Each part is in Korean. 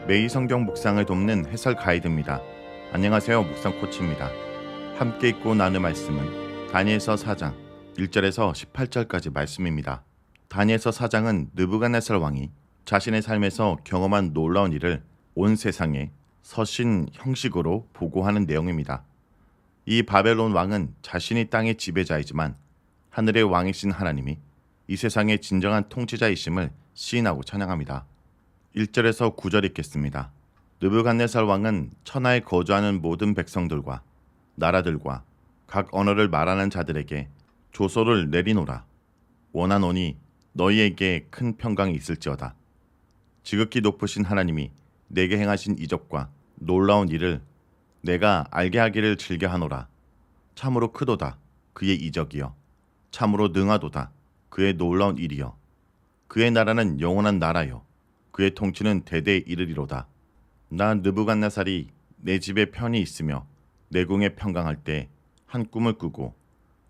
매일 성경 묵상을 돕는 해설 가이드입니다. 안녕하세요. 묵상 코치입니다. 함께 읽고 나눌 말씀은 다니엘서 4장 1절에서 18절까지 말씀입니다. 다니엘서 4장은 느부갓네살 왕이 자신의 삶에서 경험한 놀라운 일을 온 세상에 서신 형식으로 보고하는 내용입니다. 이 바벨론 왕은 자신이 땅의 지배자이지만 하늘의 왕이신 하나님이 이 세상의 진정한 통치자이심을 시인하고 찬양합니다. 1절에서 9절 읽겠습니다. 느부갓네살 왕은 천하에 거주하는 모든 백성들과 나라들과 각 언어를 말하는 자들에게 조소를 내리노라. 원하노니 너희에게 큰 평강이 있을지어다. 지극히 높으신 하나님이 내게 행하신 이적과 놀라운 일을 내가 알게 하기를 즐겨하노라. 참으로 크도다 그의 이적이여. 참으로 능하도다 그의 놀라운 일이여. 그의 나라는 영원한 나라여. 그의 통치는 대대에 이르리로다. 나 느부갓네살이 내 집에 편히 있으며 내 궁에 평강할 때 한 꿈을 꾸고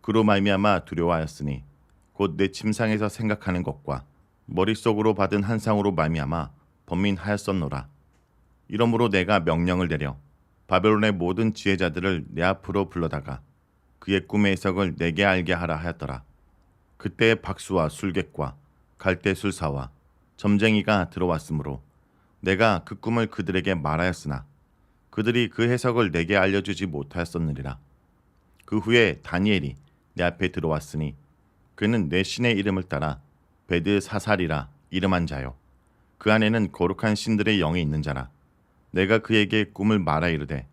그로 말미암아 두려워하였으니 곧 내 침상에서 생각하는 것과 머릿속으로 받은 한상으로 말미암아 번민하였었노라. 이러므로 내가 명령을 내려 바벨론의 모든 지혜자들을 내 앞으로 불러다가 그의 꿈의 해석을 내게 알게 하라 하였더라. 그때 박수와 술객과 갈대술사와 점쟁이가 들어왔으므로 내가 그 꿈을 그들에게 말하였으나 그들이 그 해석을 내게 알려주지 못하였었느니라. 그 후에 다니엘이 내 앞에 들어왔으니 그는 내 신의 이름을 따라 베드사살이라 이름한 자요. 그 안에는 거룩한 신들의 영이 있는 자라. 내가 그에게 꿈을 말하 이르되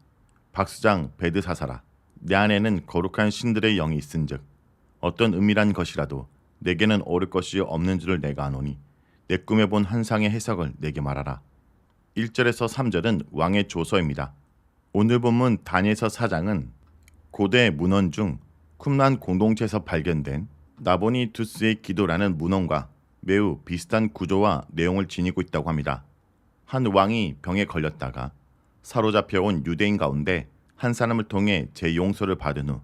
박수장 베드사살아, 내 안에는 거룩한 신들의 영이 있은즉 어떤 은밀한 것이라도 내게는 옳을 것이 없는 줄을 내가 아노니 내 꿈에 본 환상의 해석을 내게 말하라. 1절에서 3절은 왕의 조서입니다. 오늘 본문 다니엘서 4장은 고대 문헌 중 쿰란 공동체에서 발견된 나보니두스의 기도라는 문헌과 매우 비슷한 구조와 내용을 지니고 있다고 합니다. 한 왕이 병에 걸렸다가 사로잡혀온 유대인 가운데 한 사람을 통해 재용서를 받은 후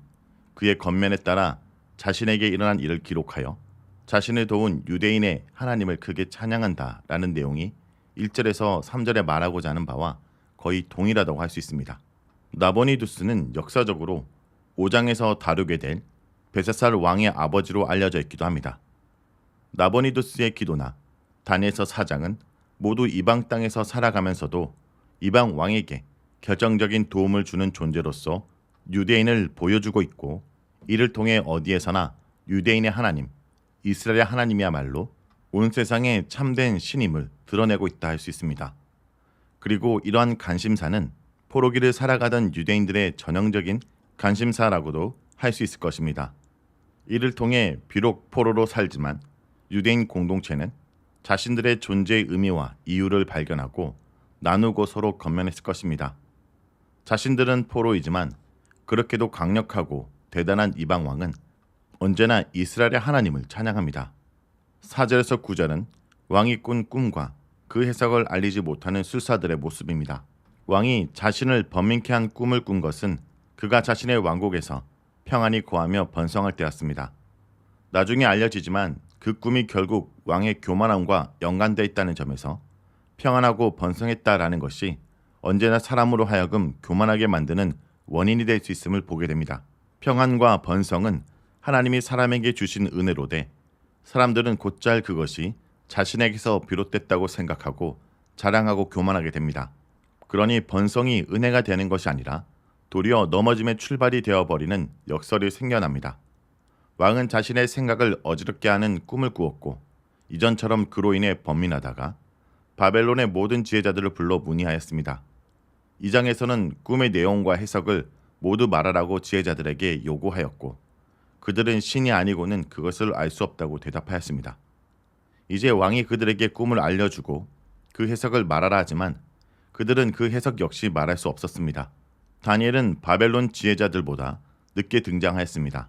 그의 겉면에 따라 자신에게 일어난 일을 기록하여 자신을 도운 유대인의 하나님을 크게 찬양한다 라는 내용이 1절에서 3절에 말하고자 하는 바와 거의 동일하다고 할 수 있습니다. 나보니두스는 역사적으로 5장에서 다루게 될 벨사살 왕의 아버지로 알려져 있기도 합니다. 나보니두스의 기도나 다니엘서 4장은 모두 이방 땅에서 살아가면서도 이방 왕에게 결정적인 도움을 주는 존재로서 유대인을 보여주고 있고 이를 통해 어디에서나 유대인의 하나님, 이스라엘의 하나님이야말로 온 세상에 참된 신임을 드러내고 있다 할 수 있습니다. 그리고 이러한 관심사는 포로기를 살아가던 유대인들의 전형적인 관심사라고도 할 수 있을 것입니다. 이를 통해 비록 포로로 살지만 유대인 공동체는 자신들의 존재의 의미와 이유를 발견하고 나누고 서로 건면했을 것입니다. 자신들은 포로이지만 그렇게도 강력하고 대단한 이방 왕은 언제나 이스라엘의 하나님을 찬양합니다. 4절에서 9절은 왕이 꾼 꿈과 그 해석을 알리지 못하는 술사들의 모습입니다. 왕이 자신을 번민케 한 꿈을 꾼 것은 그가 자신의 왕국에서 평안히 거하며 번성할 때였습니다. 나중에 알려지지만 그 꿈이 결국 왕의 교만함과 연관되어 있다는 점에서 평안하고 번성했다라는 것이 언제나 사람으로 하여금 교만하게 만드는 원인이 될 수 있음을 보게 됩니다. 평안과 번성은 하나님이 사람에게 주신 은혜로되 사람들은 곧잘 그것이 자신에게서 비롯됐다고 생각하고 자랑하고 교만하게 됩니다. 그러니 번성이 은혜가 되는 것이 아니라 도리어 넘어짐의 출발이 되어버리는 역설이 생겨납니다. 왕은 자신의 생각을 어지럽게 하는 꿈을 꾸었고 이전처럼 그로 인해 번민하다가 바벨론의 모든 지혜자들을 불러 문의하였습니다. 이 장에서는 꿈의 내용과 해석을 모두 말하라고 지혜자들에게 요구하였고 그들은 신이 아니고는 그것을 알 수 없다고 대답하였습니다. 이제 왕이 그들에게 꿈을 알려주고 그 해석을 말하라 하지만 그들은 그 해석 역시 말할 수 없었습니다. 다니엘은 바벨론 지혜자들보다 늦게 등장하였습니다.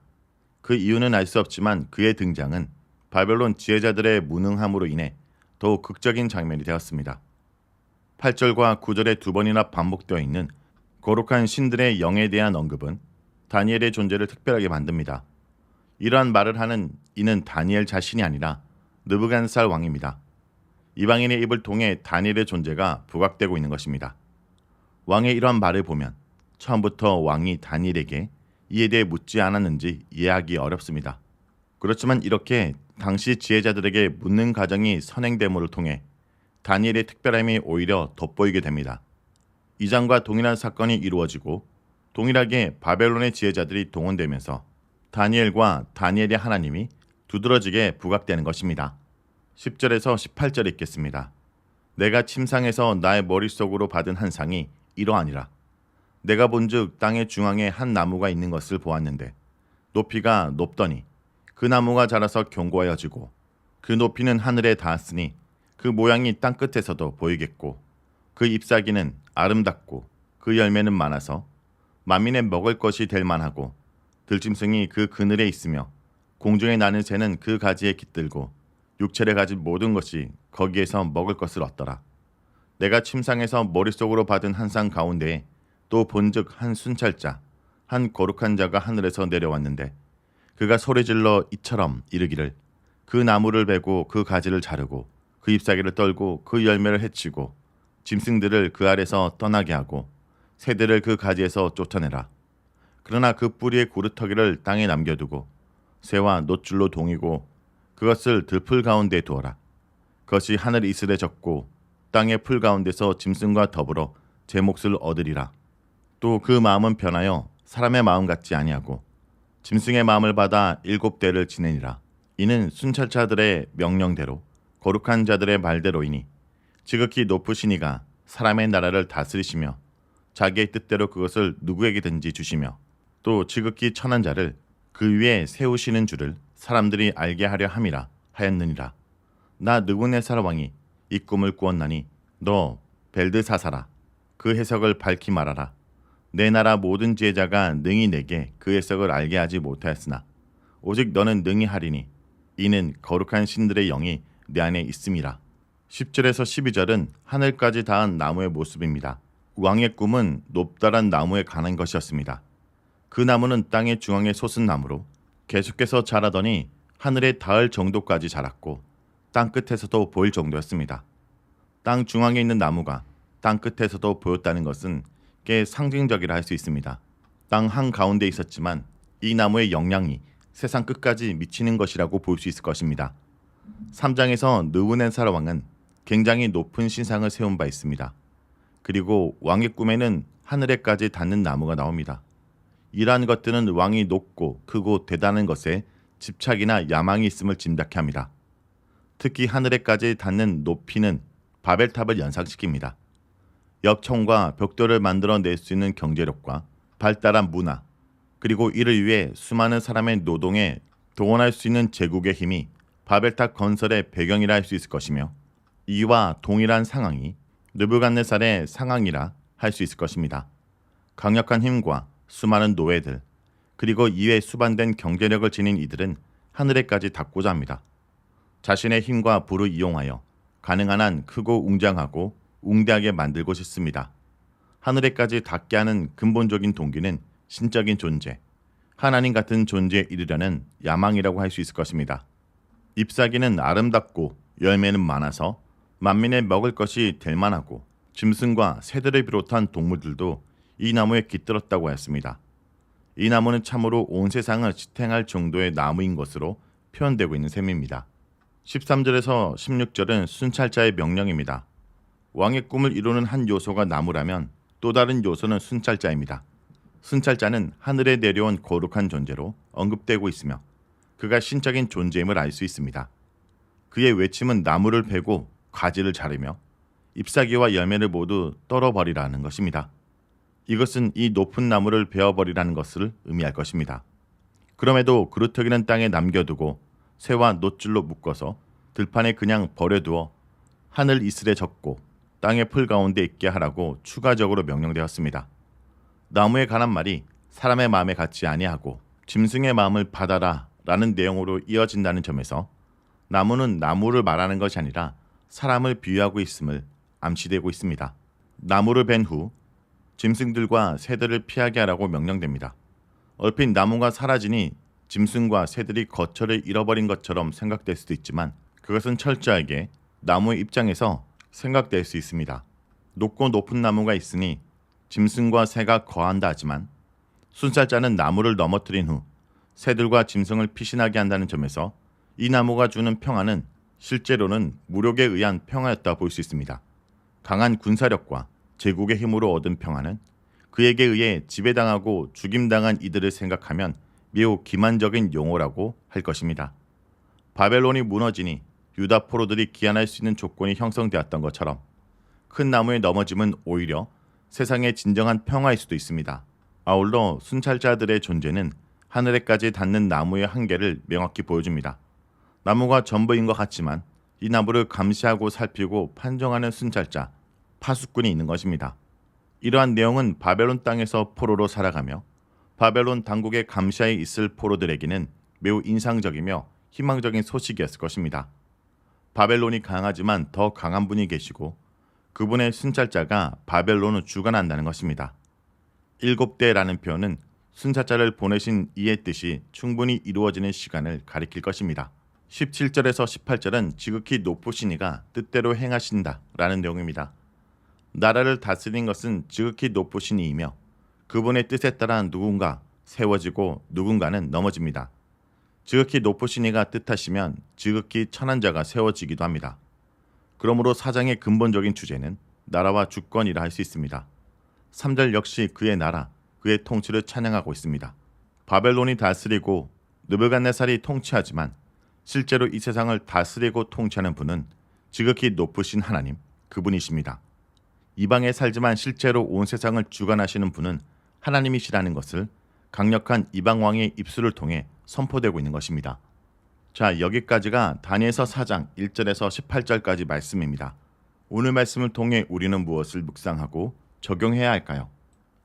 그 이유는 알 수 없지만 그의 등장은 바벨론 지혜자들의 무능함으로 인해 더욱 극적인 장면이 되었습니다. 8절과 9절에 두 번이나 반복되어 있는 거룩한 신들의 영에 대한 언급은 다니엘의 존재를 특별하게 만듭니다. 이러한 말을 하는 이는 다니엘 자신이 아니라 느부갓네살 왕입니다. 이방인의 입을 통해 다니엘의 존재가 부각되고 있는 것입니다. 왕의 이러한 말을 보면 처음부터 왕이 다니엘에게 이에 대해 묻지 않았는지 이해하기 어렵습니다. 그렇지만 이렇게 당시 지혜자들에게 묻는 과정이 선행됨을 통해 다니엘의 특별함이 오히려 돋보이게 됩니다. 이장과 동일한 사건이 이루어지고 동일하게 바벨론의 지혜자들이 동원되면서 다니엘과 다니엘의 하나님이 두드러지게 부각되는 것입니다. 10절에서 18절에 있겠습니다. 내가 침상에서 나의 머릿속으로 받은 한 상이 이러하니라. 내가 본즉 땅의 중앙에 한 나무가 있는 것을 보았는데 높이가 높더니 그 나무가 자라서 견고하여지고 그 높이는 하늘에 닿았으니 그 모양이 땅 끝에서도 보이겠고 그 잎사귀는 아름답고 그 열매는 많아서 만민의 먹을 것이 될 만하고 들짐승이 그 그늘에 있으며 공중에 나는 새는 그 가지에 깃들고 육체를 가진 모든 것이 거기에서 먹을 것을 얻더라. 내가 침상에서 머릿속으로 받은 한 상 가운데에 또 본즉 한 순찰자 한 거룩한 자가 하늘에서 내려왔는데 그가 소리질러 이처럼 이르기를 그 나무를 베고 그 가지를 자르고 그 잎사귀를 떨고 그 열매를 해치고 짐승들을 그 아래서 떠나게 하고 새들을 그 가지에서 쫓아내라. 그러나 그 뿌리의 구루터기를 땅에 남겨두고 새와 놋줄로 동이고 그것을 들풀 가운데 두어라. 그것이 하늘 이슬에 젖고 땅의 풀 가운데서 짐승과 더불어 제 몫을 얻으리라. 또 그 마음은 변하여 사람의 마음 같지 아니하고 짐승의 마음을 받아 7대를 지내니라. 이는 순찰자들의 명령대로 거룩한 자들의 말대로이니 지극히 높으신 이가 사람의 나라를 다스리시며 자기의 뜻대로 그것을 누구에게든지 주시며 또 지극히 천한 자를 그 위에 세우시는 줄을 사람들이 알게 하려 함이라 하였느니라. 나 느부갓네살 왕이 이 꿈을 꾸었나니 너 벨드사사라 그 해석을 밝히 말하라. 내 나라 모든 지혜자가 능히 내게 그 해석을 알게 하지 못하였으나 오직 너는 능히 하리니 이는 거룩한 신들의 영이 내 안에 있음이라. 10절에서 12절은 하늘까지 닿은 나무의 모습입니다. 왕의 꿈은 높다란 나무에 관한 것이었습니다. 그 나무는 땅의 중앙에 솟은 나무로 계속해서 자라더니 하늘에 닿을 정도까지 자랐고 땅 끝에서도 보일 정도였습니다. 땅 중앙에 있는 나무가 땅 끝에서도 보였다는 것은 꽤 상징적이라 할 수 있습니다. 땅 한가운데 있었지만 이 나무의 영향이 세상 끝까지 미치는 것이라고 볼 수 있을 것입니다. 3장에서 느부갓네살 왕은 굉장히 높은 신상을 세운 바 있습니다. 그리고 왕의 꿈에는 하늘에까지 닿는 나무가 나옵니다. 이러한 것들은 왕이 높고 크고 대단한 것에 집착이나 야망이 있음을 짐작케 합니다. 특히 하늘에까지 닿는 높이는 바벨탑을 연상시킵니다. 역청과 벽돌을 만들어낼 수 있는 경제력과 발달한 문화, 그리고 이를 위해 수많은 사람의 노동에 동원할 수 있는 제국의 힘이 바벨탑 건설의 배경이라 할 수 있을 것이며 이와 동일한 상황이 느부갓네살의 상황이라 할 수 있을 것입니다. 강력한 힘과 수많은 노예들, 그리고 이외 수반된 경제력을 지닌 이들은 하늘에까지 닿고자 합니다. 자신의 힘과 부를 이용하여 가능한 한 크고 웅장하고 웅대하게 만들고 싶습니다. 하늘에까지 닿게 하는 근본적인 동기는 신적인 존재, 하나님 같은 존재에 이르려는 야망이라고 할 수 있을 것입니다. 잎사귀는 아름답고 열매는 많아서 만민의 먹을 것이 될 만하고 짐승과 새들을 비롯한 동물들도 이 나무에 깃들었다고 하였습니다. 이 나무는 참으로 온 세상을 지탱할 정도의 나무인 것으로 표현되고 있는 셈입니다. 13절에서 16절은 순찰자의 명령입니다. 왕의 꿈을 이루는 한 요소가 나무라면 또 다른 요소는 순찰자입니다. 순찰자는 하늘에 내려온 거룩한 존재로 언급되고 있으며 그가 신적인 존재임을 알 수 있습니다. 그의 외침은 나무를 베고 가지를 자르며 잎사귀와 열매를 모두 떨어버리라는 것입니다. 이것은 이 높은 나무를 베어버리라는 것을 의미할 것입니다. 그럼에도 그루터기는 땅에 남겨두고 새와 놋줄로 묶어서 들판에 그냥 버려두어 하늘 이슬에 젖고 땅의 풀 가운데 있게 하라고 추가적으로 명령되었습니다. 나무에 관한 말이 사람의 마음에 같지 아니하고 짐승의 마음을 받아라 라는 내용으로 이어진다는 점에서 나무는 나무를 말하는 것이 아니라 사람을 비유하고 있음을 암시되고 있습니다. 나무를 벤 후 짐승들과 새들을 피하게 하라고 명령됩니다. 얼핏 나무가 사라지니 짐승과 새들이 거처를 잃어버린 것처럼 생각될 수도 있지만 그것은 철저하게 나무의 입장에서 생각될 수 있습니다. 높고 높은 나무가 있으니 짐승과 새가 거한다 하지만 순찰자는 나무를 넘어뜨린 후 새들과 짐승을 피신하게 한다는 점에서 이 나무가 주는 평화는 실제로는 무력에 의한 평화였다 볼 수 있습니다. 강한 군사력과 제국의 힘으로 얻은 평화는 그에게 의해 지배당하고 죽임당한 이들을 생각하면 매우 기만적인 용어라고 할 것입니다. 바벨론이 무너지니 유다 포로들이 귀환할 수 있는 조건이 형성되었던 것처럼 큰 나무의 넘어짐은 오히려 세상의 진정한 평화일 수도 있습니다. 아울러 순찰자들의 존재는 하늘에까지 닿는 나무의 한계를 명확히 보여줍니다. 나무가 전부인 것 같지만 이 나무를 감시하고 살피고 판정하는 순찰자, 파수꾼이 있는 것입니다. 이러한 내용은 바벨론 땅에서 포로로 살아가며 바벨론 당국의 감시하에 있을 포로들에게는 매우 인상적이며 희망적인 소식이었을 것입니다. 바벨론이 강하지만 더 강한 분이 계시고 그분의 순찰자가 바벨론을 주관한다는 것입니다. 7대라는 표현은 순찰자를 보내신 이의 뜻이 충분히 이루어지는 시간을 가리킬 것입니다. 17절에서 18절은 지극히 높으신 이가 뜻대로 행하신다 라는 내용입니다. 나라를 다스리는 것은 지극히 높으신 이이며 그분의 뜻에 따라 누군가 세워지고 누군가는 넘어집니다. 지극히 높으신 이가 뜻하시면 지극히 천한 자가 세워지기도 합니다. 그러므로 사장의 근본적인 주제는 나라와 주권이라 할 수 있습니다. 3절 역시 그의 나라, 그의 통치를 찬양하고 있습니다. 바벨론이 다스리고 느부갓네살이 통치하지만 실제로 이 세상을 다스리고 통치하는 분은 지극히 높으신 하나님, 그분이십니다. 이방에 살지만 실제로 온 세상을 주관하시는 분은 하나님이시라는 것을 강력한 이방 왕의 입술을 통해 선포되고 있는 것입니다. 자, 여기까지가 다니엘서 4장 1절에서 18절까지 말씀입니다. 오늘 말씀을 통해 우리는 무엇을 묵상하고 적용해야 할까요?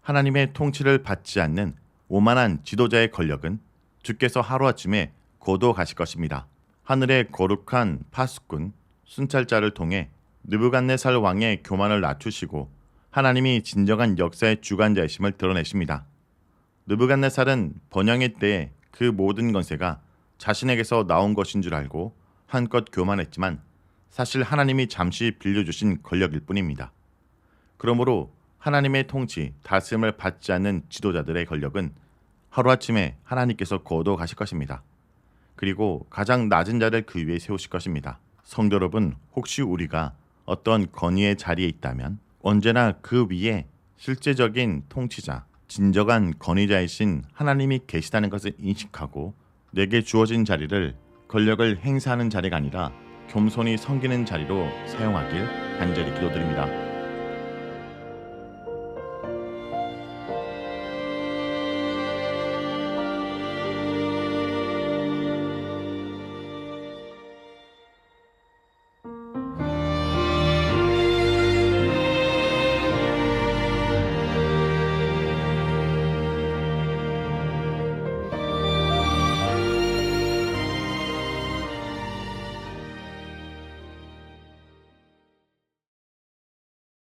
하나님의 통치를 받지 않는 오만한 지도자의 권력은 주께서 하루아침에 거두어가실 것입니다. 하늘의 거룩한 파수꾼, 순찰자를 통해 느부갓네살 왕의 교만을 낮추시고 하나님이 진정한 역사의 주관자이심을 드러내십니다. 느부갓네살은 번영의 때에 그 모든 권세가 자신에게서 나온 것인 줄 알고 한껏 교만했지만 사실 하나님이 잠시 빌려주신 권력일 뿐입니다. 그러므로 하나님의 통치, 다스림을 받지 않는 지도자들의 권력은 하루아침에 하나님께서 거두어 가실 것입니다. 그리고 가장 낮은 자를 그 위에 세우실 것입니다. 성도 여러분, 혹시 우리가 어떤 권위의 자리에 있다면 언제나 그 위에 실제적인 통치자, 진정한 권위자이신 하나님이 계시다는 것을 인식하고 내게 주어진 자리를 권력을 행사하는 자리가 아니라 겸손히 섬기는 자리로 사용하길 간절히 기도드립니다.